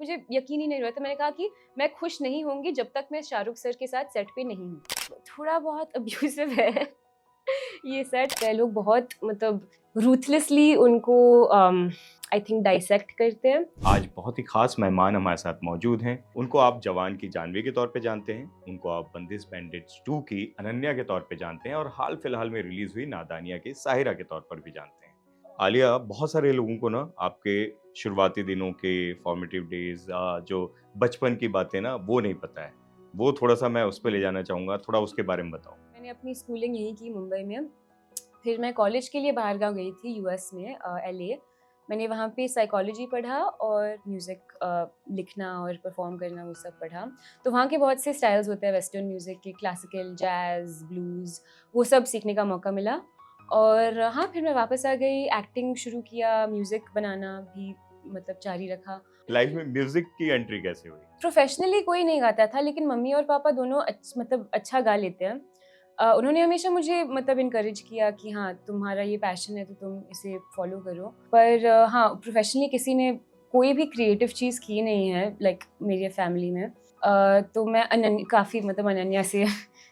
मुझे यकीन ही नहीं हुआ। तो मैंने कहा कि मैं खुश नहीं होंगी जब तक मैं शाहरुख सर के साथ सेट पे नहीं हूँ। थोड़ा बहुत अब्यूसिव है ये सेट। लोग बहुत मतलब रूथलेसली उनको आई थिंक डाइसेक्ट करते हैं। आज बहुत ही खास मेहमान हमारे साथ मौजूद हैं। उनको आप जवान की जानवी के तौर पे जानते हैं, उनको आप बंदिश बैंडिट्स 2 की अनन्या के तौर पे जानते हैं और हाल फिलहाल में रिलीज हुई नादानिया की साहिरा के तौर पर भी जानते हैं। आलिया, बहुत सारे लोगों को ना आपके शुरुआती दिनों के फॉर्मेटिव डेज जो बचपन की बातें ना वो नहीं पता है। वो थोड़ा-सा मैं उस पे ले जाना चाहूँगा, थोड़ा उसके बारे में बताओ। मैंने अपनी स्कूलिंग यहीं की मुंबई में। फिर मैं कॉलेज के लिए बाहर गाँव गई थी यूएस में एलए। मैंने वहाँ पे साइकोलॉजी पढ़ा और म्यूज़िक लिखना और परफ़ॉर्म करना वो सब पढ़ा। तो वहाँ के बहुत से स्टाइल्स होते हैं वेस्टर्न म्यूज़िक के, क्लासिकल, जैज़, ब्लूज़, वो सब सीखने का मौका मिला। और हाँ, फिर मैं वापस आ गई, एक्टिंग शुरू किया, म्यूज़िक बनाना भी मतलब जारी रखा। लाइफ में म्यूज़िक की एंट्री कैसे हुई? प्रोफ़ेशनली कोई नहीं गाता था, लेकिन मम्मी और पापा दोनों मतलब अच्छा गा लेते हैं। उन्होंने हमेशा मुझे मतलब एनकरेज किया कि हाँ, तुम्हारा ये पैशन है तो तुम इसे फ़ॉलो करो। पर हाँ, प्रोफ़ेशनली किसी ने कोई भी क्रिएटिव चीज़ की नहीं है लाइक मेरी फ़ैमिली में। तो मैं काफ़ी मतलब अनन्या से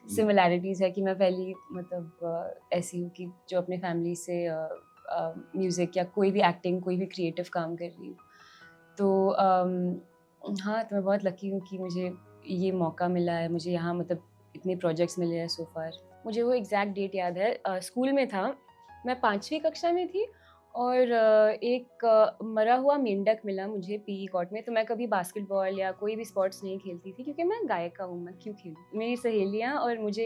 सिमिलैरिटीज़ है कि मैं पहली मतलब ऐसी हूँ कि जो अपने फ़ैमिली से म्यूज़िक या कोई भी एक्टिंग, कोई भी क्रिएटिव काम कर रही हूँ। तो हाँ, तो मैं बहुत लकी हूँ कि मुझे ये मौका मिला है, मुझे यहाँ मतलब इतने प्रोजेक्ट्स मिले हैं सो फार। मुझे वो एग्ज़ैक्ट डेट याद है, स्कूल में था, मैं 5वीं कक्षा में थी और एक मरा हुआ मेंढक मिला मुझे पीई कॉर्ट में। तो मैं कभी बास्केटबॉल या कोई भी स्पोर्ट्स नहीं खेलती थी क्योंकि मैं गायिका हूँ, मैं क्यों खेलूँ? मेरी सहेलियाँ और मुझे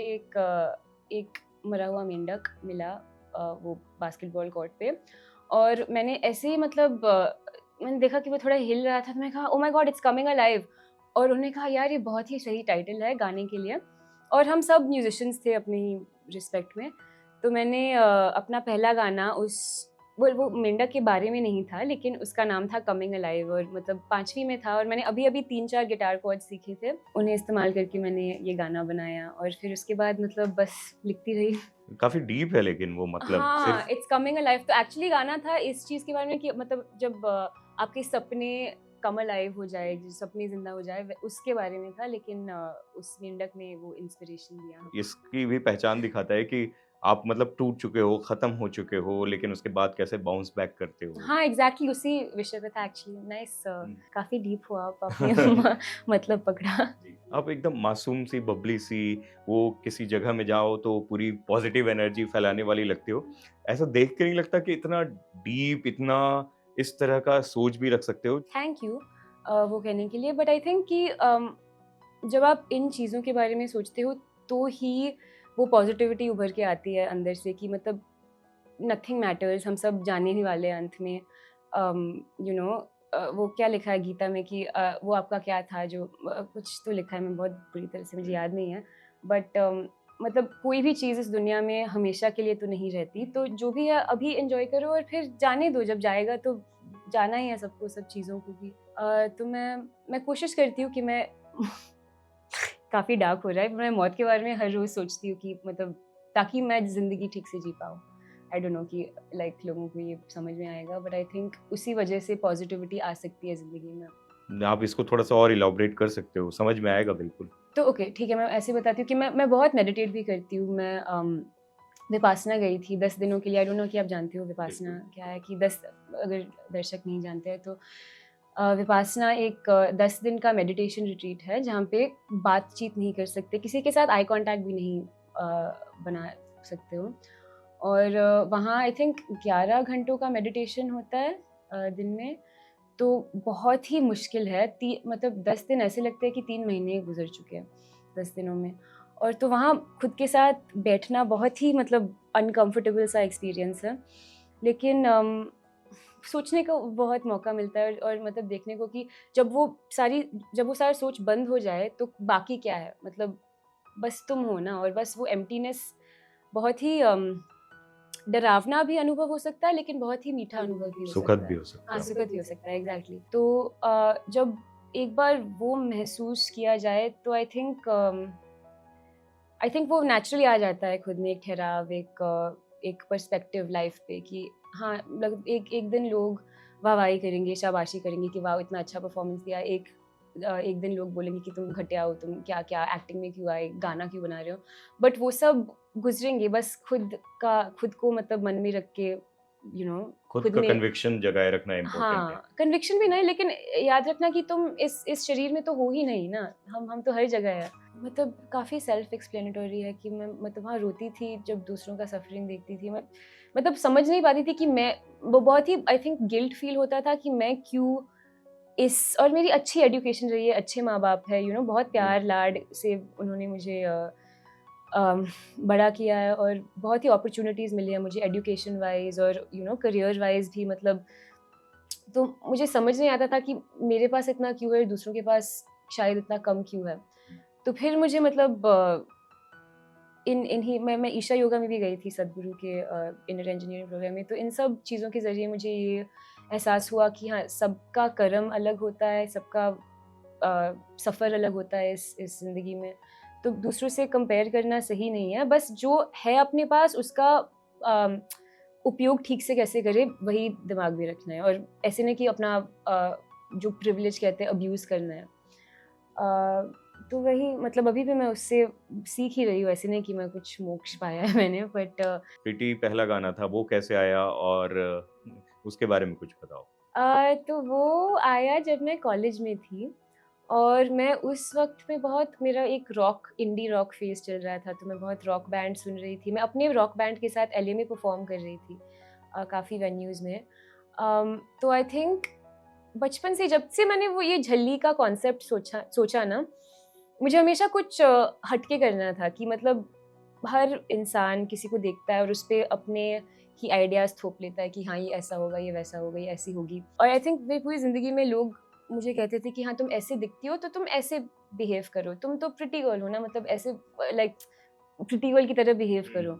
एक मरा हुआ मेंढक मिला वो बास्केटबॉल कोर्ट पे। और मैंने ऐसे ही मतलब मैंने देखा कि वो थोड़ा हिल रहा था, तो मैंने कहा oh my God it's coming alive. और उन्होंने कहा यार ये बहुत ही सही टाइटल है गाने के लिए। और हम सब म्यूजिशियंस थे अपने ही रिस्पेक्ट में। तो मैंने अपना पहला गाना उस वो मेंढक के बारे में नहीं था, लेकिन उसका नाम था कमिंग अलाइव और मतलब 5वीं में था और मैंने अभी-अभी 3-4 गिटार कॉर्ड्स सीखे थे। उन्हें इस्तेमाल करके मैंने ये गाना बनाया और फिर उसके बाद मतलब बस लिखती रही। काफ़ी डीप है लेकिन वो मतलब हाँ, सिर्फ़ इट्स कमिंग अलाइव तो एक्चुअली गाना था इस चीज़ के बारे में कि मतलब जब आपके सपने कम अलाइव हो जाए, जो सपने ज़िंदा हो जाए, व उसके बारे में था, लेकिन उस मेंढक ने वो इंस्पिरेशन दिया। इसकी भी पहचान दिखाता है कि आप मतलब टूट चुके हो, ख़त्म हो चुके हो, लेकिन उसके बाद कैसे बाउंस बैक करते हो। हाँ, एग्ज़ैक्टली उसी विषय पे था एक्चुअली। नाइस हुँ। काफ़ी डीप हुआ आप आपने मतलब पकड़ा। जी, आप एकदम मासूम सी, बबली सी, वो किसी जगह में जाओ तो पूरी पॉज़िटिव एनर्जी फैलाने वाली लगती हो। ऐसा देख के नहीं लगता कि इतना डीप, इतना इस तरह का सोच भी रख सकते हो? थैंक यू वो कहने के लिए बट आई थिंक कि जब आप इन चीज़ों के बारे में सोचते हो तो ही वो पॉजिटिविटी उभर के आती है अंदर से कि मतलब नथिंग मैटर्स, हम सब जाने ही वाले हैं अंत में। यू नो वो क्या लिखा है गीता में कि वो आपका क्या था जो कुछ तो लिखा है, मैं बहुत बुरी तरह से मुझे याद नहीं है बट मतलब कोई भी चीज़ इस दुनिया में हमेशा के लिए तो नहीं रहती, तो जो भी है अभी एंजॉय करो और फिर जाने दो, जब जाएगा तो जाना ही है सबको, सब चीज़ों को भी। तो मैं कोशिश करती हूँ कि मैं काफ़ी डार्क हो रहा है, मैं मौत के बारे में हर रोज़ सोचती हूँ कि मतलब ताकि मैं ज़िंदगी ठीक से जी पाऊँ। आई डोंट नो कि लाइक लोगों को ये समझ में आएगा बट आई थिंक उसी वजह से पॉज़िटिविटी आ सकती है ज़िंदगी में। आप इसको थोड़ा-सा और इलैबोरेट कर सकते हो, समझ में आएगा बिल्कुल। तो ओके ठीक है, मैं ऐसे बताती हूँ कि मैं बहुत मेडिटेट भी करती हूँ। मैं विपासना गई थी 10 दिनों के लिए। आई डोंट नो कि आप जानते हो विपासना बिल्कुल। क्या है? कि 10 अगर दर्शक नहीं जानते हैं तो विपासना एक 10 दिन का मेडिटेशन रिट्रीट है जहाँ पे बातचीत नहीं कर सकते, किसी के साथ आई कॉन्टैक्ट भी नहीं बना सकते हो। और वहाँ आई थिंक 11 घंटों का मेडिटेशन होता है दिन में। तो बहुत ही मुश्किल है, मतलब 10 दिन ऐसे लगते हैं कि 3 महीने गुज़र चुके हैं 10 दिनों में। और तो वहाँ खुद के साथ बैठना बहुत ही मतलब अनकम्फ़र्टेबल सा एक्सपीरियंस है। लेकिन सोचने को बहुत मौका मिलता है और मतलब देखने को कि जब वो सारी सोच बंद हो जाए तो बाकी क्या है? मतलब बस तुम हो ना, और बस वो एम्प्टीनेस बहुत ही डरावना भी अनुभव हो सकता है, लेकिन बहुत ही मीठा अनुभव भी हो सुखद सकता भी है। हो सकता हाँ, है। सुखद भी हो सकता है, एग्ज़ैक्टली। तो जब एक बार वो महसूस किया जाए तो आई थिंक वो नेचुरली आ जाता है खुद में एक ठहराव, एक पर्सपेक्टिव लाइफ़ पे कि हाँ, एक एक दिन लोग वाहवाही करेंगे, शाबाशी करेंगे कि वाह इतना अच्छा परफॉर्मेंस दिया। एक दिन लोग बोलेंगे कि तुम घटिया हो, तुम क्या-क्या एक्टिंग में क्यों आए, गाना क्यों बना रहे हो? बट वो सब गुज़रेंगे, बस खुद को मतलब मन में रख के खुद खुद का में। कन्विक्शन जगाए रखना इम्पोर्टेंट है। हाँ, कन्विक्शन भी नहीं, लेकिन याद रखना कि तुम इस शरीर में तो हो ही नहीं ना, हम तो हर जगह है। मतलब काफ़ी सेल्फ एक्सप्लेनेटरी है कि मैं मतलब वहाँ रोती थी जब दूसरों का सफ़रिंग देखती थी। मैं मतलब समझ नहीं पाती थी कि मैं वो बहुत ही आई थिंक गिल्ट फ़ील होता था कि मैं क्यों इस और मेरी अच्छी एजुकेशन रही है, अच्छे माँ-बाप हैं, बहुत जी। प्यार-लाड से उन्होंने मुझे अम, बड़ा किया है और बहुत ही अपॉर्च्युनिटीज़ मिली है मुझे एजुकेशन वाइज़ और करियर वाइज़ भी मतलब। तो मुझे समझ नहीं आता था कि मेरे पास इतना क्यों है, दूसरों के पास शायद इतना कम क्यों है। तो फिर मुझे मतलब इन्हीं मैं ईशा योगा में भी गई थी सद्गुरु के इनर इंजीनियरिंग प्रोग्राम में। तो इन सब चीज़ों के ज़रिए मुझे ये एहसास हुआ कि हाँ, सबका कर्म अलग होता है, सबका सफ़र अलग होता है इस ज़िंदगी में। तो दूसरों से कंपेयर करना सही नहीं है, बस जो है अपने पास उसका अ, उपयोग ठीक से कैसे करें, वही दिमाग में रखना है और ऐसे नहीं कि अपना जो प्रिविलेज कहते हैं अब्यूज़ करना है। तो वही मतलब अभी भी मैं उससे सीख ही रही हूँ, ऐसे नहीं कि मैं कुछ मोक्ष पाया है मैंने बट प्रीटी पहला गाना था, वो कैसे आया और उसके बारे में कुछ बताओ? तो वो आया जब मैं कॉलेज में थी और मैं उस वक़्त में बहुत मेरा एक इंडी रॉक फ़ेज़ चल रहा था, तो मैं बहुत रॉक बैंड सुन रही थी। मैं अपने रॉक बैंड के साथ एलए में परफ़ॉर्म कर रही थी काफ़ी वेन्यूज़ में। तो आई थिंक बचपन से जब से मैंने वो ये झल्ली का कॉन्सेप्ट सोचा सोचा ना, मुझे हमेशा कुछ हट के करना था कि मतलब हर इंसान किसी को देखता है और उसपे अपने ही आइडियाज़ थोप लेता है कि हाँ, ये ऐसा होगा, ये वैसा होगा, ये ऐसी होगी। और आई थिंक मेरी पूरी ज़िंदगी में लोग मुझे कहते थे कि हाँ, तुम ऐसे दिखती हो, तो तुम ऐसे बिहेव करो। तुम तो प्रिटी गर्ल हो ना, मतलब ऐसे लाइक प्रिटी गर्ल की तरह बिहेव हुँ। करो।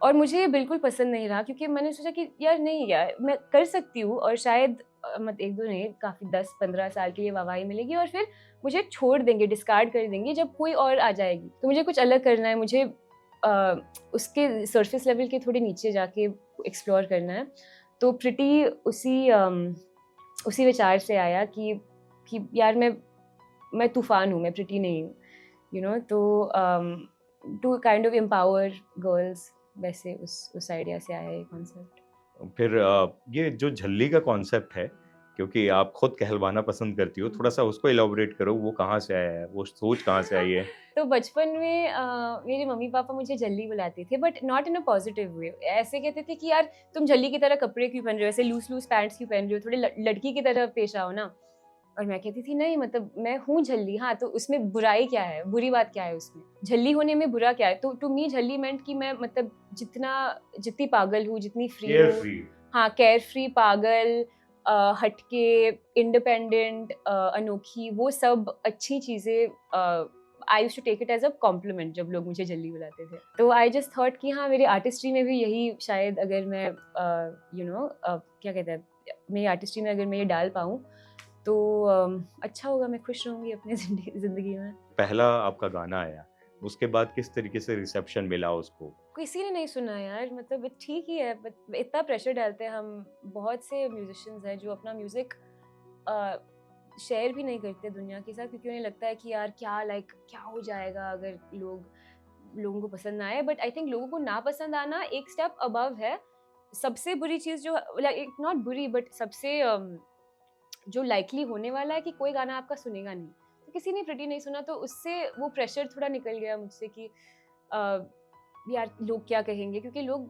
और मुझे ये बिल्कुल पसंद नहीं रहा क्योंकि मैंने सोचा कि यार नहीं यार, मैं कर सकती हूँ और शायद मत 1-2 नहीं, काफ़ी 10-15 साल की ये वाहवाही मिलेगी और फिर मुझे छोड़ देंगे, डिस्कार्ड कर देंगे जब कोई और आ जाएगी। तो मुझे कुछ अलग करना है, मुझे अ, उसके सरफेस लेवल के थोड़े नीचे जाके एक्सप्लोर करना है। तो प्रिटी उसी विचार से आया कि यार मैं तूफ़ान हूँ, मैं प्रिटी नहीं हूँ, तो to kind of empower girls, वैसे उस आइडिया से आया ये कॉन्सेप्ट। फिर ये जो झल्ली का कॉन्सेप्ट है, क्योंकि आप खुद कहलवाना पसंद करती हो, थोड़ा-सा उसको इलैबोरेट करो, वो कहाँ से आया है? वो सोच कहाँ से आई है? तो बचपन में मेरे मम्मी-पापा मुझे झल्ली बुलाते थे but not in a positive way. ऐसे कहते थे कि यार तुम झल्ली की तरह कपड़े क्यों पहन रहे हो? ऐसे लूज़-लूज़ पैंट्स क्यों पहन रहे हो? थोड़े लड़की की तरह पेश आओ ना। और मैं कहती थी नहीं मतलब मैं हूँ झल्ली, हाँ, तो उसमें बुराई क्या है? बुरी बात क्या है उसमें? झल्ली होने में बुरा क्या है? तो टू मी झल्ली मेंट कि मैं मतलब जितनी पागल हूँ, जितनी फ्री केयर हूँ। फ्री। हाँ, केयर फ्री, पागल, हटके, इंडिपेंडेंट, अनोखी, वो सब अच्छी चीज़ें I used to take it as a compliment जब लोग मुझे जल्ली बुलाते थे। तो आई जस्ट थॉट कि हाँ, मेरी आर्टिस्ट्री में भी यही शायद अगर मैं क्या कहते हैं, मेरी आर्टिस्ट्री में अगर मैं ये डाल पाऊँ, तो अच्छा होगा, मैं खुश रहूँगी अपनी ज़िंदगी में। पहला आपका गाना आया, उसके बाद किस तरीके से रिसेप्शन मिला उसको? किसी ने नहीं सुना यार, मतलब ठीक ही है, बट इतना प्रेशर डालते हैं हम। बहुत से म्यूजिशियंस हैं जो अपना म्यूजिक शेयर भी नहीं करते दुनिया के साथ क्योंकि उन्हें लगता है कि यार क्या हो जाएगा अगर लोगों को पसंद ना आए। बट आई थिंक लोगों को ना पसंद आना एक स्टेप अबव है। सबसे बुरी चीज़ जो लाइक नॉट बुरी बट सबसे जो लाइकली होने वाला है कि कोई गाना आपका सुनेगा नहीं। तो किसी ने प्रिटी नहीं सुना तो उससे वो प्रेशर थोड़ा निकल गया मुझसे कि अ, यार लोग क्या कहेंगे? क्योंकि लोग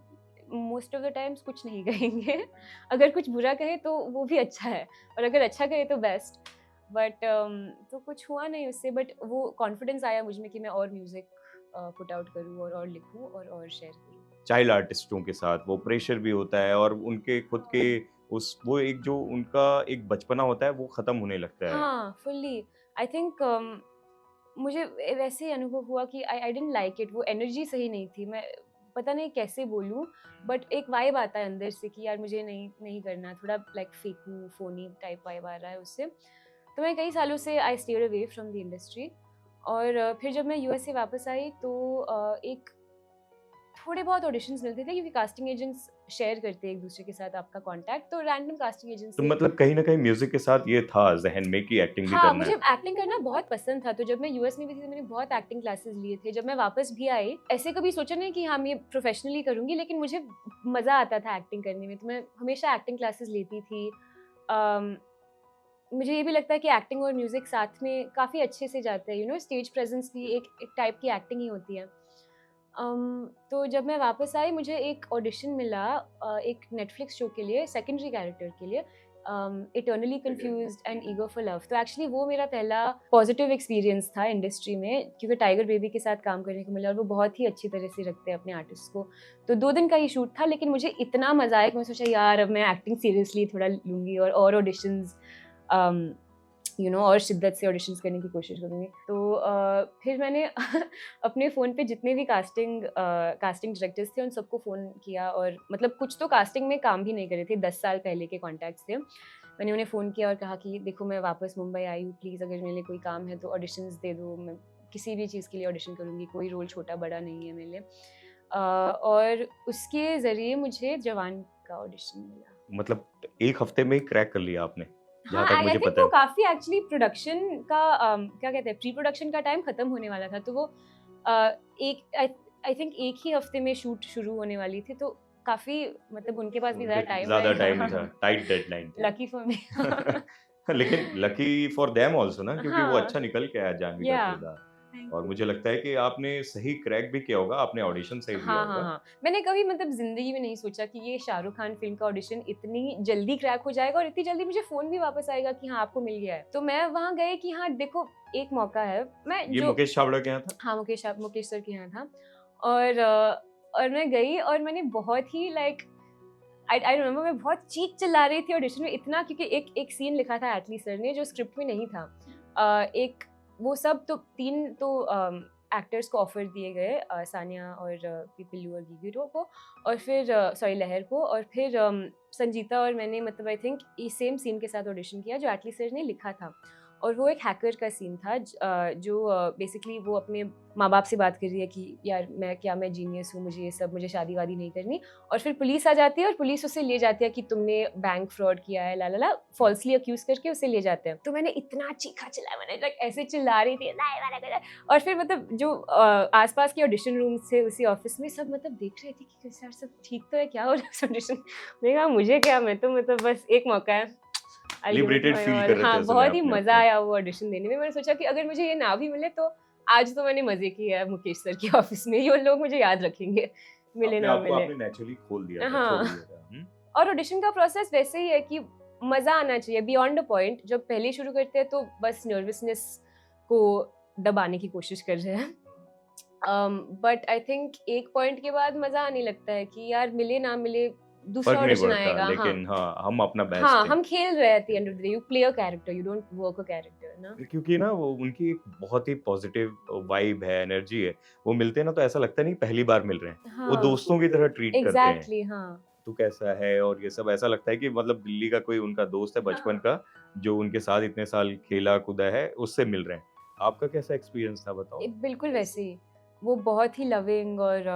मोस्ट ऑफ द टाइम्स कुछ नहीं कहेंगे। अगर कुछ बुरा कहे तो वो भी अच्छा है और अगर अच्छा कहे तो बेस्ट। बट तो कुछ हुआ नहीं उससे, बट वो कॉन्फिडेंस आया मुझ में कि मैं और म्यूज़िक पुट आउट करूँ और लिखूँ और शेयर करूँ। चाइल्ड आर्टिस्टों के साथ वो प्रेशर भी होता है और उनके खुद के उस वो एक जो उनका एक बचपना होता है, वो खत्म होने लगता है। हाँ, फुल्ली। आई थिंक मुझे वैसे ही अनुभव हुआ कि आई डिडन्ट लाइक इट, वो एनर्जी सही नहीं थी। मैं पता नहीं कैसे बोलूँ, बट एक वाइब आता है अंदर से कि यार मुझे नहीं नहीं करना, थोड़ा लाइक फेकू, फ़ोनी टाइप वाइब आ रहा है उससे। तो मैं कई सालों से I stayed away from the industry और फिर जब मैं यूएस से वापस आई तो एक थोड़े बहुत ऑडिशंस मिलते थे क्योंकि कास्टिंग एजेंट्स शेयर करते हैं एक दूसरे के साथ आपका कॉन्टैक्ट, तो रैंडम कास्टिंग एजेंट्स तो से। मतलब कहीं न कहीं म्यूज़िक के साथ ये था ज़हन में कि एक्टिंग भी हाँ, करना मुझे है। एक्टिंग करना बहुत पसंद था, तो जब मैं यूएस में भी थी तो मैंने बहुत एक्टिंग क्लासेस लिए थे। जब मैं वापस भी आई, ऐसे कभी सोचा नहीं कि हाँ, मैं ये प्रोफेशनली करूँगी, लेकिन मुझे मज़ा आता था एक्टिंग करने में, तो मैं हमेशा एक्टिंग क्लासेस लेती थी। अम, मुझे ये भी लगता है कि एक्टिंग और म्यूज़िक साथ में काफ़ी अच्छे से जाते हैं, स्टेज प्रेज़ेंस भी एक टाइप की एक्टिंग ही होती है। तो जब मैं वापस आई मुझे एक ऑडिशन मिला एक नेटफ्लिक्स शो के लिए सेकेंडरी कैरेक्टर के लिए, eternally confused and eager for love. तो एक्चुअली वो मेरा पहला पॉजिटिव एक्सपीरियंस था इंडस्ट्री में, क्योंकि टाइगर बेबी के साथ काम करने को मिला और वो बहुत ही अच्छी तरह से रखते हैं अपने आर्टिस्ट को। तो 2 दिन का ही शूट था, लेकिन मुझे इतना मज़ा आया कि मैं सोचा यार अब मैं एक्टिंग सीरियसली थोड़ा लूँगी और ऑडिशंस और शिद्दत से ऑडिशंस करने की कोशिश करूँगी। तो फिर मैंने अपने फ़ोन पे जितने भी कास्टिंग डायरेक्टर्स थे उन सबको फ़ोन किया, और मतलब कुछ तो कास्टिंग में काम भी नहीं कर रहे थे, 10 साल पहले के कॉन्टैक्ट्स थे। मैंने उन्हें फ़ोन किया और कहा कि देखो मैं वापस मुंबई आई हूँ, प्लीज़ अगर मेरे लिए कोई काम है तो ऑडिशंस दे दो, मैं किसी भी चीज़ के लिए ऑडिशन करूँगी, कोई रोल छोटा-बड़ा नहीं है मेरे लिए। और उसके ज़रिए मुझे जवान का ऑडिशन मिला। मतलब 1 हफ्ते में ही क्रैक कर लिया आपने, हाँ, जहाँ तक आई मुझे थिंक पता वो है। काफ़ी एक्चुअली प्रोडक्शन का क्या कहते हैं, प्री प्रोडक्शन का टाइम खत्म होने वाला था, तो वो एक आई थिंक एक ही हफ्ते में शूट शुरू होने वाली थी, तो काफ़ी मतलब उनके पास भी ज़्यादा टाइम ज़्यादा टाइम नहीं था, है। टाइट डेडलाइन थी। Lucky for me. लेकिन लकी फॉर देम आल्सो ना, क्योंकि वो हाँ, अच्छा निकल के आया जाह्नवी का या किरदार। थैंक और यू। मुझे लगता है कि आपने सही क्रैक भी किया होगा, आपने ऑडिशन सही दिया हाँ, हाँ, होगा। हाँ। मैंने कभी मतलब ज़िंदगी में नहीं सोचा कि ये शाहरुख खान फ़िल्म का ऑडिशन इतनी जल्दी क्रैक हो जाएगा और इतनी जल्दी मुझे फ़ोन भी वापस आएगा कि हाँ, आपको मिल गया है। तो मैं वहाँ गई कि हाँ, देखो एक मौका है। मैं ये जो मुकेश छाबड़ा के यहाँ था? हाँ, मुकेश सर के यहाँ था, और और मैं गई और मैंने बहुत ही लाइक आई रिमेंबर मैं बहुत चीख-चिल्ला रही थी ऑडिशन में, इतना क्योंकि एक सीन लिखा था एटली सर ने जो स्क्रिप्ट में नहीं था। एक वो सब तो 3 तो एक्टर्स को ऑफर दिए गए, सानिया और पिल्लू और गीगीरो को, और फिर सॉरी लहर को, और फिर संजीता और मैंने मतलब आई थिंक ये सेम सीन के साथ ऑडिशन किया जो एटली सर ने लिखा था। और वो एक हैकर का सीन था जो बेसिकली वो अपने माँ-बाप से बात कर रही है कि यार मैं जीनियस हूँ, मुझे शादी-वादी नहीं करनी। और फिर पुलिस आ जाती है और पुलिस उसे ले जाती है कि तुमने बैंक फ्रॉड किया है, ला ला ला, फॉल्सली अक्यूज करके उसे ले जाते हैं। तो मैंने इतना चीखा-चिल्लाया, मैंने लाइक ऐसे चिल्ला रही थी, नहीं मैंने करा। और फिर मतलब जो आस-पास के ऑडिशन रूम्स थे उसी ऑफिस में, सब मतलब देख रहे थे कि कैसे यार सब ठीक तो है, क्या हो रहा है इस ऑडिशन। मैंने कहा मुझे क्या, मैं तो मतलब बस एक मौका है, I will give it liberated my feel all. कर रहे थे हाँ, ऐसे में बहुत ही अपने आप मज़ा को। आया वो ऑडिशन देने में। मैंने सोचा कि अगर मुझे ये ना भी मिले तो आज तो मैंने मज़े किए हैं मुकेश सर के ऑफिस में, ये लोग मुझे याद रखेंगे, मिले अपने ना आप को मिले। आपने नेचुरली खोल दिया था, छोड़ हाँ, दिया था। और ऑडिशन का प्रोसेस वैसे ही है कि मज़ा आना चाहिए बियॉन्ड अ पॉइंट। जब पहले शुरू करते हैं तो बस नर्वसनेस को दबाने की कोशिश कर रहे हैं। बट आई थिंक एक पॉइंट के बाद मज़ा आने लगता है कि यार मिले ना मिले, दूसरा फ़र्क नहीं ऑडिशन पड़ता, आएगा। हाँ, लेकिन हाँ, हम अपना बेस्ट हाँ, दें। हम खेल रहे हैं at the end of the day, you play a character, you don't work a character ना। क्योंकि ना वो उनकी एक बहुत ही पॉजिटिव वाइब है, एनर्जी है। वो मिलते हैं ना तो ऐसा लगता नहीं पहली बार मिल रहे हैं। वो हाँ, दोस्तों की तरह ट्रीट करते हैं। एग्ज़ैक्टली हाँ। तू कैसा है और ये सब ऐसा लगता है कि मतलब दिल्ली का कोई उनका दोस्त है बचपन हाँ, का, जो उनके साथ इतने साल खेला-कूदा है, उससे मिल रहे हैं। आपका कैसा एक्सपीरियंस था बताओ? बिल्कुल वैसे ही। वो बहुत ही लविंग और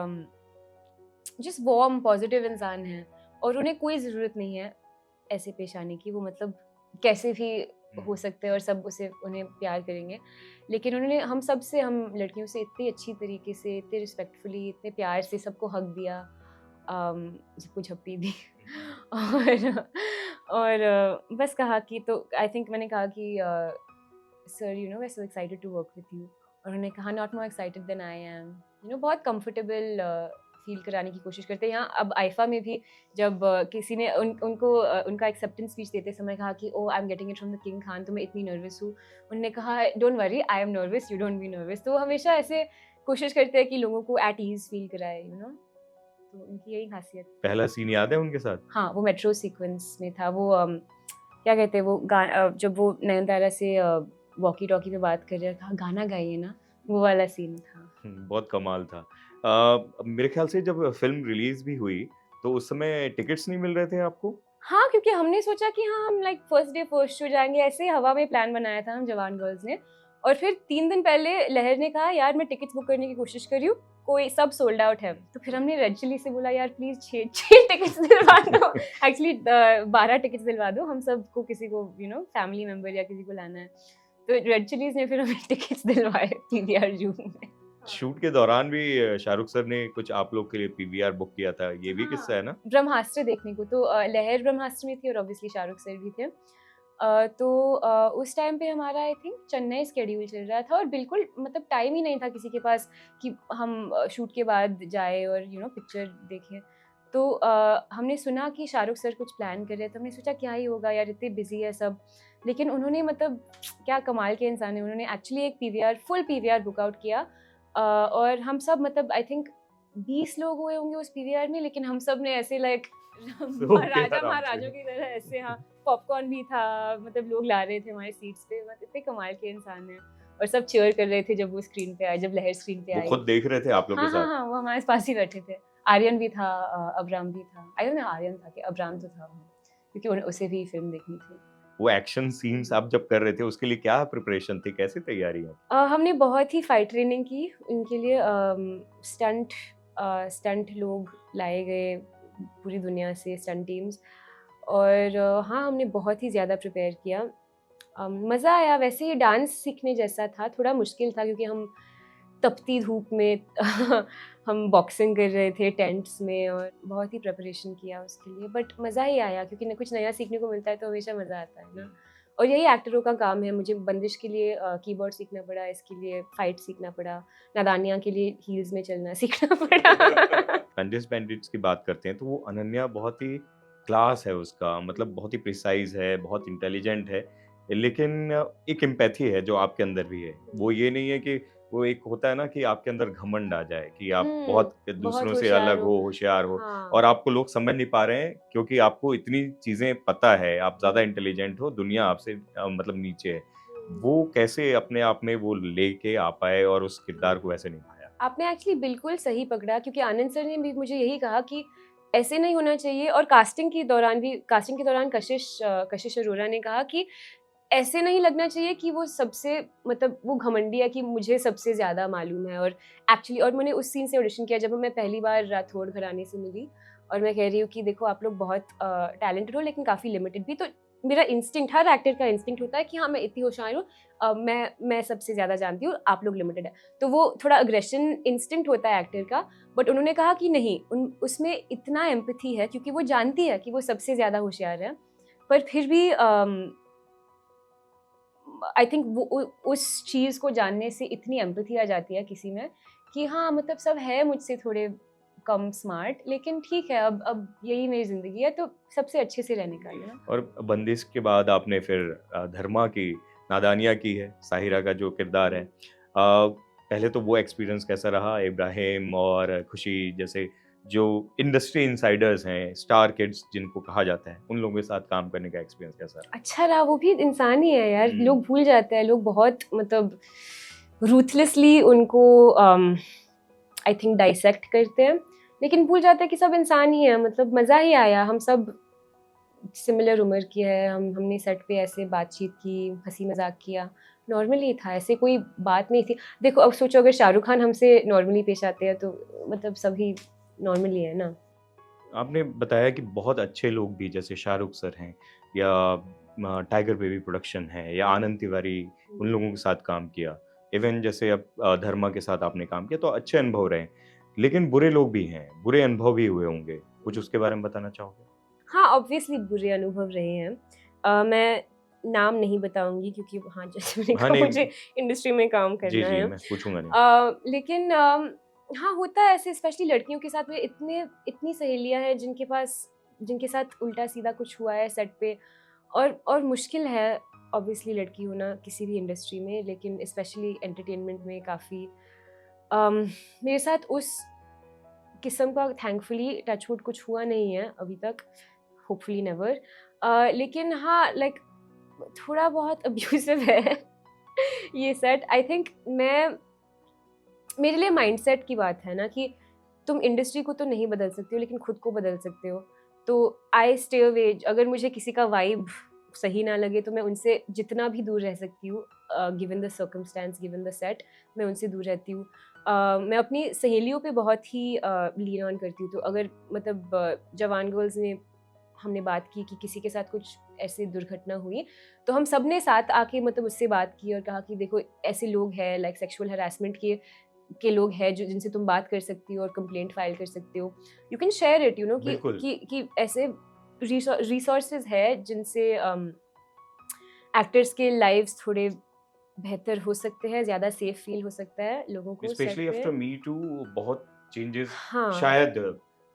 जस्ट वार्म पॉजिटिव इंसान हैं, और उन्हें कोई ज़रूरत नहीं है ऐसे पेश आने की। वो मतलब कैसे भी हुँ। हो सकते हैं और सब उन्हें प्यार करेंगे। लेकिन उन्होंने हम लड़कियों से इतनी अच्छी तरीके से, इतने रिस्पेक्टफुली, इतने प्यार से सबको हग दिया, सबको झप्पी दी। और बस कहा कि, तो आई थिंक मैंने कहा कि sir we are so excited to work with you. और उन्होंने कहा not more excited than I am. बहुत कंफर्टेबल फील कराने की कोशिश करते हैं। यहाँ अब आइफा में भी जब किसी ने उनको उनका एक्सेप्टेंस स्पीच देते समय कहा कि oh I am getting it from the king Khan, तो मैं इतनी नर्वस हूँ। उन्होंने कहा don't worry, I am nervous, you don't be nervous. तो वो हमेशा ऐसे कोशिश करते हैं कि लोगों को एट ईज फील कराए, तो उनकी यही खासियत। पहला सीन याद है उनके साथ? हाँ, वो मेट्रो सीक्वेंस में था। वो क्या कहते हैं, वो जब वो नयनतारा से वॉकी टॉकी पे बात कर रहा था, गाना गाइए ना, वो वाला सीन था। बहुत कमाल था। मेरे ख्याल से जब फ़िल्म रिलीज़ भी हुई, तो उस समय टिकट्स नहीं मिल रहे थे आपको? हाँ, क्योंकि हमने सोचा कि हाँ, हम like first day first show जाएँगे, ऐसे ही हवा में प्लान बनाया था हम जवान गर्ल्स ने। और फिर 3 दिन पहले लहर ने कहा यार मैं टिकट्स बुक करने की कोशिश कर रही हूँ, कोई सब सोल्ड आउट है। तो फिर हमने रेड चिली से बोला यार प्लीज 6 टिकट्स दिलवा दो, एक्चुअली 12 टिकट्स दिलवा दो, हम सबको किसी को फैमिली मेंबर या किसी को लाना है। तो रेड चिलीज ने फिर हमें टिकट्स दिलवाए पीवीआर जू में। शूट के दौरान भी शाहरुख सर ने कुछ आप लोग के लिए पीवीआर बुक किया था, ये भी किस्सा है ना? ब्रह्मास्त्र देखने को, तो लहर ब्रह्मास्त्र में थी और ऑब्वियसली शाहरुख सर भी थे। तो उस टाइम पे हमारा आई थिंक चेन्नई स्केड्यूल चल रहा था और बिल्कुल मतलब टाइम ही नहीं था किसी के पास कि हम शूट के बाद जाए और पिक्चर देखें। तो हमने सुना कि शाहरुख सर कुछ प्लान कर रहे थे, हमने सोचा क्या ही होगा यार, इतने बिजी है सब। लेकिन उन्होंने मतलब क्या कमाल के इंसान है, उन्होंने एक्चुअली एक फुल पीवीआर बुक आउट किया। और हम सब मतलब आई थिंक 20 लोग हुए होंगे उस पीवीआर में, लेकिन हम सब ने ऐसे लाइक राजा महाराजों की तरह ऐसे, हाँ पॉपकॉर्न भी था, मतलब लोग ला रहे थे हमारे सीट्स पे, मतलब इतने कमाल के इंसान हैं। और सब चीयर कर रहे थे जब वो स्क्रीन पे आए, जब लहर स्क्रीन पे आई। वो खुद देख रहे थे आप लोग के साथ? हाँ, वो हमारे पास ही बैठे थे। आर्यन भी था, अब्राम भी था। आई डोंट नो आर्यन था कि अब्राम तो था, क्योंकि उसे भी फिल्म देखनी थी। वो एक्शन सीन्स आप जब कर रहे थे उसके लिए क्या प्रिपरेशन थी, कैसी तैयारी है? हमने बहुत ही फाइट ट्रेनिंग की उनके लिए। स्टंट लोग लाए गए पूरी दुनिया से, स्टंट टीम्स। और हाँ, हमने बहुत ही ज़्यादा प्रिपेयर किया। मज़ा आया। वैसे ही डांस सीखने जैसा था, थोड़ा मुश्किल था क्योंकि हम तपती धूप में हम बॉक्सिंग कर रहे थे टेंट्स में, और बहुत ही प्रिपरेशन किया उसके लिए। बट मज़ा ही आया क्योंकि कुछ नया सीखने को मिलता है तो हमेशा मज़ा आता है ना। और यही एक्टरों का काम है। मुझे बंदिश के लिए कीबोर्ड सीखना पड़ा, इसके लिए फाइट सीखना पड़ा, नादानिया के लिए हील्स में चलना सीखना पड़ा। बंदिश बैंडिट्स की बात करते हैं तो वो अनन्या बहुत ही क्लास है उसका, मतलब बहुत ही प्रिसाइज है, बहुत इंटेलिजेंट है, लेकिन एक एम्पैथी है जो आपके अंदर भी है। वो ये नहीं है कि वो एक होता है ना कि आपके अंदर घमंड आ जाए कि आप बहुत बहुत दूसरों से होशियार अलग हो। हो, होशियार हो, हाँ। और आपको लोग समझ नहीं पा रहे हैं क्योंकि आपको इतनी चीजें पता है, आप ज्यादा इंटेलिजेंट हो, दुनिया आपसे मतलब नीचे है। वो कैसे अपने आप में वो लेके आ पाए और उस किरदार को वैसे निभाया? आपने एक्चुअली बिल्कुल सही पकड़ा, क्योंकि आनंद सर ने भी मुझे यही कहा कि ऐसे नहीं होना चाहिए। और कास्टिंग के दौरान कशिश अरोरा ने कहा कि ऐसे नहीं लगना चाहिए कि वो सबसे मतलब वो घमंडी है कि मुझे सबसे ज़्यादा मालूम है। और एक्चुअली और मैंने उस सीन से ऑडिशन किया जब मैं पहली बार राठौड़ घराने से मिली, और मैं कह रही हूँ कि देखो आप लोग बहुत टैलेंटेड हो लेकिन काफ़ी लिमिटेड भी। तो मेरा इंस्टिंक्ट, हर एक्टर का इंस्टिंक्ट होता है कि हाँ मैं इतनी होशियार हूँ, मैं सबसे ज़्यादा जानती हूँ, आप लोग लिमिटेड है। तो वो थोड़ा अग्रेशन इंस्टिंक्ट होता है एक्टर का। बट उन्होंने कहा कि नहीं, उसमें इतना एम्पैथी है क्योंकि वो जानती है कि वो सबसे ज़्यादा होशियार है, पर फिर भी आई थिंक वो उस चीज़ को जानने से इतनी एम्पैथी आ जाती है किसी में कि हाँ मतलब सब है मुझसे थोड़े कम स्मार्ट, लेकिन ठीक है, अब यही मेरी ज़िंदगी है तो सबसे अच्छे से रहने का है ना। और बंदिश के बाद आपने फिर धर्मा की, नादानिया की है, साहिरा का जो किरदार है। पहले तो वो एक्सपीरियंस कैसा रहा? इब्राहिम और खुशी जैसे जो इंडस्ट्री इनसाइडर्स हैं, स्टार किड्स जिनको कहा जाता है, उन लोगों के साथ काम करने का एक्सपीरियंस कैसा रहा? अच्छा रहा, वो भी इंसान ही है यार। लोग भूल जाते हैं, लोग बहुत मतलब रूथलेसली उनको आई थिंक डाइसेक्ट करते हैं, लेकिन भूल जाते हैं कि सब इंसान ही है। मतलब मज़ा ही आया। हम सब सिमिलर उम्र की है, हमने सेट पे ऐसे बातचीत की, हंसी मजाक किया, नॉर्मली था, ऐसे कोई बात नहीं थी। देखो अब सोचो अगर शाहरुख खान हमसे नॉर्मली पेश आते हैं तो मतलब सभी नॉर्मली है ना। आपने बताया कि बहुत अच्छे लोग भी जैसे शाहरुख सर हैं या टाइगर बेबी प्रोडक्शन है या आनंद तिवारी, उन लोगों के साथ काम किया। इवन जैसे अब धर्मा के साथ आपने काम किया तो अच्छे अनुभव रहे। लेकिन बुरे लोग भी हैं, बुरे अनुभव भी हुए होंगे। कुछ उसके बारे में बताना चाहोगे? हाँ, ऑब्वियसली बुरे अनुभव रहे हैं। मैं नाम नहीं बताऊंगी क्योंकि हाँ जैसे मैंने हाँ, कहा नहीं। मुझे इंडस्ट्री में काम जी, करना जी, है। मैं पूछूँगा नहीं। लेकिन हाँ होता है ऐसे, स्पेशली लड़कियों के साथ में इतनी सहेलियां हैं जिनके साथ उल्टा सीधा कुछ हुआ है सेट पे। और मुश्किल है ऑब्वियसली लड़की होना किसी भी इंडस्ट्री में, लेकिन स्पेशली एंटरटेनमेंट में काफ़ी मेरे साथ उस किस्म का थैंकफुली टचवुड कुछ हुआ नहीं है अभी तक, होपफुली नेवर। लेकिन हाँ लाइक थोड़ा बहुत अब्यूसिव है ये सेट। आई थिंक मेरे लिए माइंडसेट की बात है ना कि तुम इंडस्ट्री को तो नहीं बदल सकते हो लेकिन खुद को बदल सकते हो। तो आई स्टे अवे। अगर मुझे किसी का वाइब सही ना लगे तो मैं उनसे जितना भी दूर रह सकती हूँ, given the circumstance, given the set, मैं उनसे दूर रहती हूँ। मैं अपनी सहेलियों पे बहुत ही लीन ऑन करती हूँ। तो अगर मतलब जवान गर्ल्स में हमने बात की कि किसी के साथ कुछ ऐसी दुर्घटना हुई, तो हम सब ने साथ आके मतलब उससे बात की और कहा कि देखो ऐसे लोग हैं, लाइक सेक्सुअल हरासमेंट के लोग हैं जो जिनसे तुम बात कर सकती हो और कंप्लेंट फाइल कर सकते हो। You can share it, you know, बिल्कुल। कि ऐसे रिसोर्सेज है जिनसे एक्टर्स के लाइव्स थोड़े बेहतर हो सकते हैं, ज़्यादा सेफ फील हो सकता है लोगों को सेट स्पेशली पे। आफ्टर मी टू बहुत चेंजेस हाँ। शायद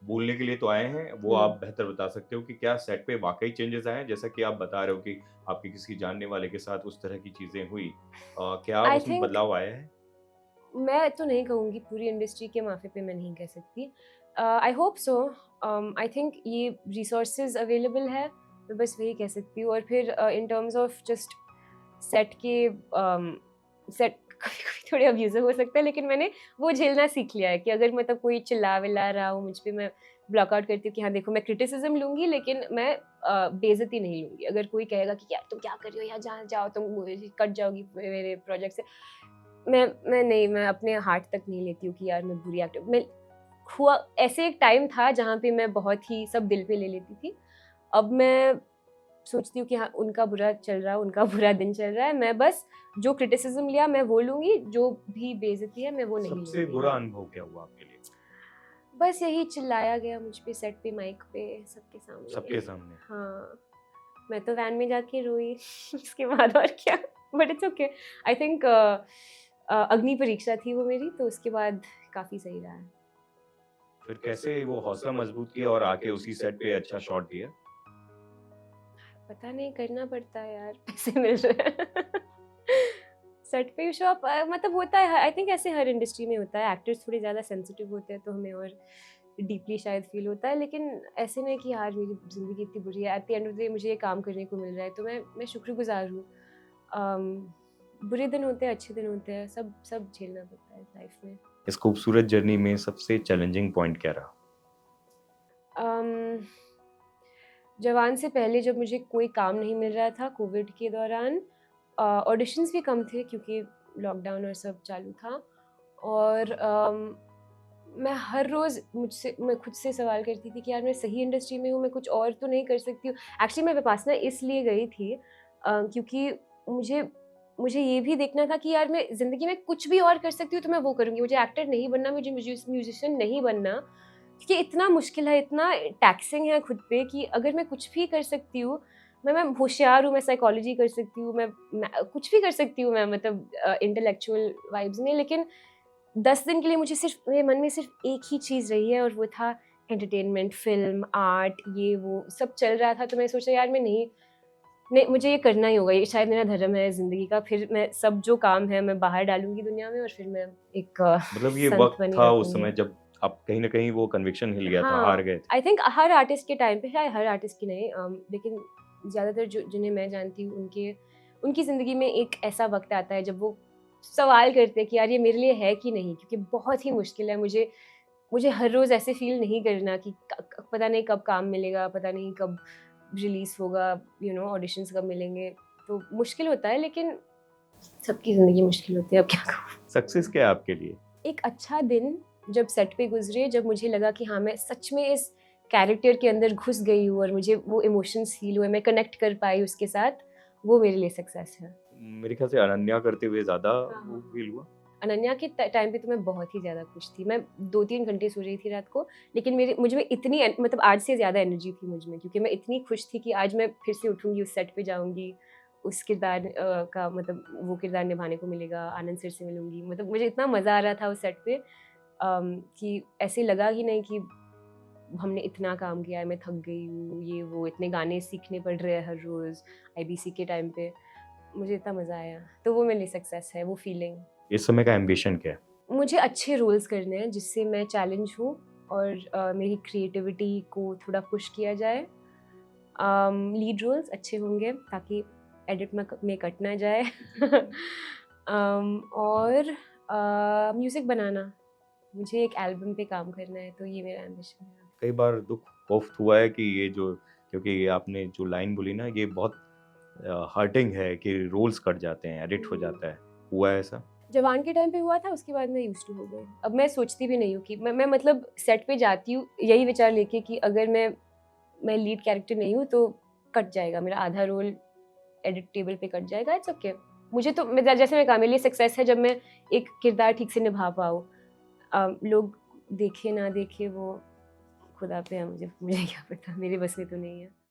बोलने के लिए तो आए हैं, वो हुँ। आप बेहतर बता सकते हो कि क्या सेट पे वाक़ई चेंजेस आए हैं? जैसा कि आप बता रहे हो कि आपके किसी जानने वाले के साथ उस तरह की चीज़ें हुई। क्या आई उसमें थिंक, बदलाव आया है? मैं तो नहीं कहूँगी, पूरी इंडस्ट्री के माफ़ी पे मैं नहीं कह सकती। I hope so. I think ये रिसोर्सेज़ अवेलेबल है, मैं बस वही कह सकती हूँ। और फिर in terms of just set के सेट कभी-कभी थोड़े अब्यूज़िव हो सकते हैं, लेकिन मैंने वो झेलना सीख लिया है कि अगर मतलब कोई चिल्ला-विल्ला रहा हो मुझ पे, मैं ब्लॉक आउट करती हूँ कि हाँ, देखो मैं क्रिटिसिज़्म लूँगी, लेकिन मैं बेइज़्ज़ती नहीं लूँगी। अगर कोई कहेगा कि यार तुम क्या कर रही हो? यहाँ जहाँ जाओ तुम, कट जाओगी मेरे प्रोजेक्ट से। मैं नहीं, मैं अपने हार्ट तक नहीं लेती हूँ कि यार मैं बुरी एक्टर मैं हुआ। ऐसे एक टाइम था जहाँ पे मैं बहुत ही सब दिल पे ले लेती थी। अब मैं सोचती हूँ कि हाँ, उनका बुरा चल रहा है, उनका बुरा दिन चल रहा है, मैं बस जो क्रिटिसिज़्म लिया मैं वो लूँगी, जो भी बेइज़्ज़ती है मैं वो नहीं सबसे लूँगी। बुरा हाँ, अनुभव क्या हुआ आपके लिए? बस यही चिल्लाया गया मुझ पे सेट पे, माइक पे, सबके सामने। सबके सामने? हाँ, मैं तो वैन में जाके रोई उसके बाद और क्या। But it's okay. I think अग्नि परीक्षा थी वो मेरी, तो उसके बाद काफ़ी सही रहा है। फिर कैसे वो हौसला मजबूत किया और आके उसी सेट पे अच्छा शॉट दिया? पता नहीं, करना पड़ता है यार, पैसे मिल रहे हैं। सेट पे शो अप मतलब होता है, आई थिंक ऐसे हर इंडस्ट्री में होता है। एक्टर्स थोड़े ज़्यादा सेंसिटिव होते हैं तो हमें और डीपली शायद फ़ील होता है, लेकिन ऐसे नहीं कि यार मेरी ज़िंदगी इतनी बुरी है। At the end of the day मुझे ये काम करने को मिल रहा है, तो मैं शुक्रगुज़ार हूँ। बुरे दिन होते हैं, अच्छे दिन होते हैं, सब सब झेलना पड़ता है लाइफ में। इस खूबसूरत जर्नी में सबसे चैलेंजिंग पॉइंट क्या रहा? अम, जवान से पहले जब मुझे कोई काम नहीं मिल रहा था कोविड के दौरान, ऑडिशंस भी कम थे क्योंकि लॉकडाउन और सब चालू था। और मैं हर रोज़ मैं खुद से सवाल करती थी कि यार मैं सही इंडस्ट्री में हूँ, मैं कुछ और तो नहीं कर सकती हूँ। एक्चुअली मैं विपासना इसलिए गई थी क्योंकि मुझे मुझे ये भी देखना था कि यार मैं ज़िंदगी में कुछ भी और कर सकती हूँ तो मैं वो करूँगी। मुझे एक्टर नहीं बनना, मुझे म्यूज़िशियन नहीं बनना, क्योंकि इतना मुश्किल है, इतना टैक्सिंग है खुद पे कि अगर मैं कुछ भी कर सकती हूँ, मैं होशियार हूँ, मैं साइकोलॉजी कर सकती हूँ, मैं कुछ भी कर सकती हूँ मैं, मतलब इंटेलेक्चुअल वाइब्स में, लेकिन 10 दिन के लिए मुझे सिर्फ़ मेरे मन में सिर्फ़ एक ही चीज़ रही है और वो था एंटरटेनमेंट, फ़िल्म, आर्ट, ये वो सब चल रहा था। तो मैं सोचा यार मैं नहीं नहीं, मुझे ये करना ही होगा, ये शायद मेरा धर्म है ज़िंदगी का। फिर मैं सब जो काम है मैं बाहर डालूँगी दुनिया में और फिर मैं एक मतलब ये संत वक़्त बनी था उस रखूँगी। समय जब आप कहीं न कहीं वो कन्विक्शन हिल गया था, हार हाँ, गए थे। आई थिंक हर आर्टिस्ट के टाइम पे, शायद हर आर्टिस्ट की नहीं, लेकिन ज़्यादातर जो जिन्हें मैं जानती हूँ उनकी ज़िंदगी में एक ऐसा वक़्त आता है जब वो सवाल करते हैं कि यार ये मेरे लिए है कि नहीं? क्योंकि बहुत ही मुश्किल है, मुझे मुझे हर रोज़ ऐसे फ़ील नहीं करना कि क पता नहीं कब काम मिलेगा, पता नहीं कब रिलीज़ होगा, ऑडिशंस कब मिलेंगे। तो मुश्किल होता है, लेकिन सबकी ज़िंदगी मुश्किल होती है, अब क्या कहूँ? सक्सेस क्या है आपके लिए? एक अच्छा दिन जब सेट पे गुज़रे, जब मुझे लगा कि हाँ, मैं सच में इस कैरेक्टर के अंदर घुस गई हूँ और मुझे वो इमोशंस फ़ील हुए, मैं कनेक्ट कर पाई उसके साथ, वो मेरे लिए सक्सेस है। मेरे ख्याल से अनन्या करते हुए ज़्यादा हाँ, वो हाँ। फ़ील हुआ। अनन्या के टाइम पे तो मैं बहुत ही ज़्यादा खुश थी। मैं 2-3 घंटे सो रही थी रात को, लेकिन मेरे मुझ में इतनी मतलब आज से ज़्यादा एनर्जी थी मुझ में, क्योंकि मैं इतनी खुश थी कि आज मैं फिर से उठूँगी, उस सेट पे जाऊँगी, उस किरदार का मतलब वो किरदार निभाने को मिलेगा, आनंद सर से मिलूँगी। मतलब मुझे इतना मज़ा आ रहा था उस सेट पे कि ऐसे लगा ही नहीं कि हमने इतना काम किया है, मैं थक गई हूँ, ये वो, इतने गाने सीखने पड़ रहे हैं हर रोज़ आईबीसी के टाइम पे। मुझे इतना मज़ा आया, तो वो मेरे लिए सक्सेस है, वो फीलिंग। इस समय का एम्बिशन क्या है? मुझे अच्छे रोल्स करने हैं जिससे मैं चैलेंज हूँ और मेरी क्रिएटिविटी को थोड़ा पुश किया जाए। लीड रोल्स अच्छे होंगे ताकि एडिट में कट ना जाए। और म्यूज़िक बनाना, मुझे एक एल्बम पे काम करना है, तो ये मेरा एम्बिशन है। कई बार दुःख खौफ़ हुआ है कि ये जो क्योंकि ये आपने जो लाइन बोली ना ये बहुत हर्टिंग है कि रोल्स कट जाते हैं, एडिट हो जाता है, हुआ है ऐसा? जवान के टाइम पे हुआ था, उसके बाद मैं यूज्ड टू हो गई। अब मैं सोचती भी नहीं हूँ कि मैं मतलब सेट पे जाती हूँ यही विचार लेके कि अगर मैं लीड कैरेक्टर नहीं हूँ तो कट जाएगा मेरा आधा रोल, एडिट टेबल पे कट जाएगा, इट्स ओके। मुझे तो जैसे मैं कहा, मेरे लिए सक्सेस है जब मैं एक किरदार ठीक से निभा पाऊँ। लोग देखे ना देखे वो खुदा पे है, मुझे क्या पता, मेरे बस में तो नहीं है।